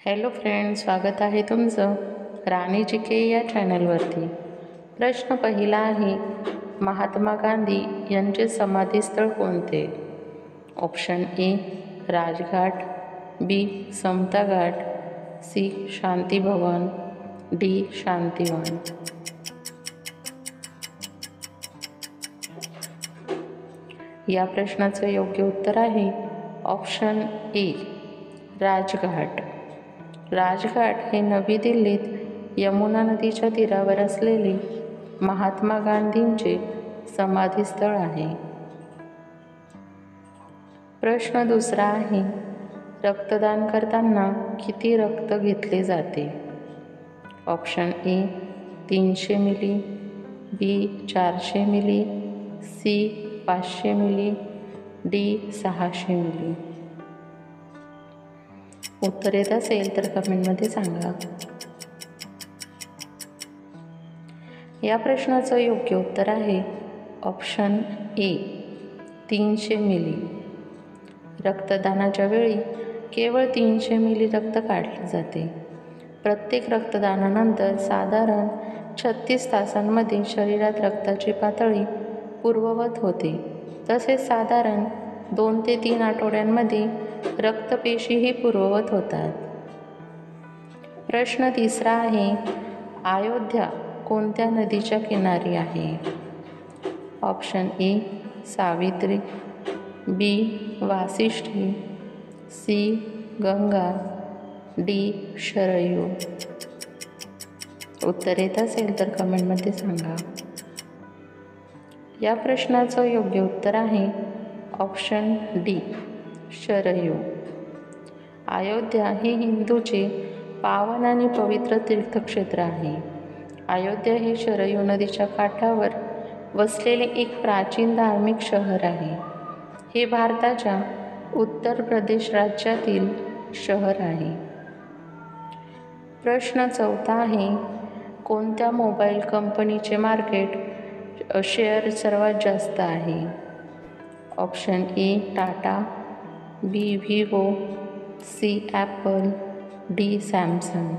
Hello friends, स्वागत आहे तुमचं राणी जी के या चॅनलवरती। प्रश्न पहिला आहे, महात्मा गांधी यांचे समाधीस्थळ कोणते? ऑप्शन ए राजघाट, बी समता घाट, सी शांती भवन, डी शांतिवन। या प्रश्नाचं योग्य उत्तर आहे ऑप्शन ए राजघाट। राजघाट हे नवी दिल्लीत यमुना नदीच्या तीरावर असलेले महात्मा गांधींचे समाधीस्थळ आहे। प्रश्न दुसरा आहे, रक्तदान करताना किती रक्त घेतले जाते? ऑप्शन ए 300 मिली, बी 400 मिली, सी 500 मिली, डी 600 मिली। उत्तर येत असेल तर कमेंटमध्ये सांगा। या प्रश्नाचं योग्य उत्तर आहे ऑप्शन ए 300 मिली। रक्तदानाच्या वेळी केवळ 300 मिली रक्त काढले जाते। प्रत्येक रक्तदानानंतर साधारण 36 तासांमध्ये शरीरात रक्ताची पातळी पूर्ववत होते। तसेच साधारण 2 ते 3 आठवड्यांमध्ये रक्तपेशीही पूर्ववत होतात। प्रश्न तिसरा आहे, अयोध्या कोणत्या नदीच्या किनारी आहे? Option A Savitri, B Vashishti, C Ganga, D Sharayu. उत्तर येत असेल तर कमेंटमध्ये सांगा। या प्रश्नाचं योग्य उत्तर आहे ऑप्शन डी शरयू। अयोध्या हे हिंदूचे पावन आणि पवित्र तीर्थक्षेत्र आहे। अयोध्या हे शरयू नदीच्या काठावर वसलेले एक प्राचीन धार्मिक शहर आहे। हे भारताच्या उत्तर प्रदेश राज्यातील शहर आहे। प्रश्न चौथा आहे, कोणत्या मोबाईल कंपनीचे मार्केट शेअर सर्वात जास्त आहे? Option A Tata, B Vivo, C Apple, D Samsung.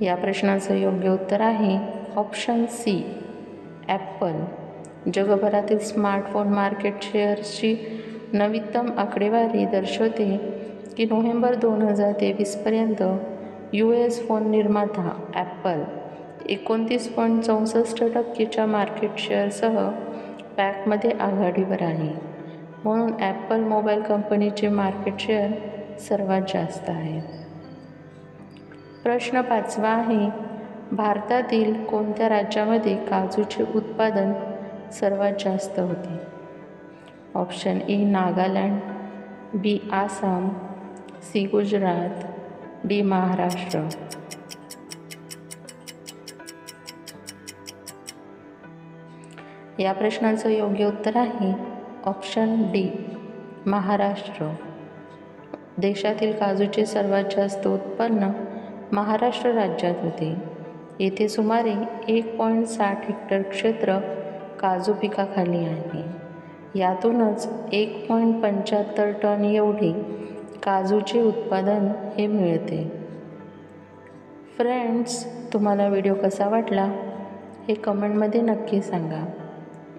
या प्रश्नाचं योग्य उत्तर आहे ऑप्शन सी ॲपल। जगभरातील स्मार्टफोन मार्केट शेअर्सची नवीनतम आकडेवारी दर्शवते की नोव्हेंबर 2023पर्यंत US फोन निर्माता ॲपल 29.64% मार्केट शेअरसह पॅकमध्ये आघाडीवर आहे। म्हणून ॲपल मोबाईल कंपनीचे मार्केट शेअर सर्वात जास्त आहे। प्रश्न पाचवा आहे, भारतातील कोणत्या राज्यामध्ये काजूचे उत्पादन सर्वात जास्त होते? Option A Nagaland, B Assam, C Gujarat, D Maharashtra. या प्रश्नाचं योग्य उत्तर आहे ऑप्शन डी महाराष्ट्र। देशातील काजूचे सर्वात जास्त उत्पन्न महाराष्ट्र राज्यात होते। येथे सुमारे 1.60 हेक्टर क्षेत्र काजू पिकाखाली आहे। यातूनच 1.75 टन एवढे काजूचे उत्पादन हे मिळते। फ्रेंड्स, तुम्हाला व्हिडिओ कसा वाटला हे कमेंटमध्ये नक्की सांगा।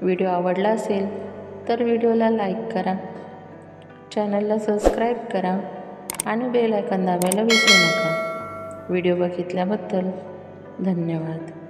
व्हिडिओ आवडला असेल तर व्हिडिओला लाईक करा, चॅनलला सबस्क्राईब करा आणि बेल आयकॉन दाबायला विसरू नका। व्हिडिओ बघितल्याबद्दल धन्यवाद।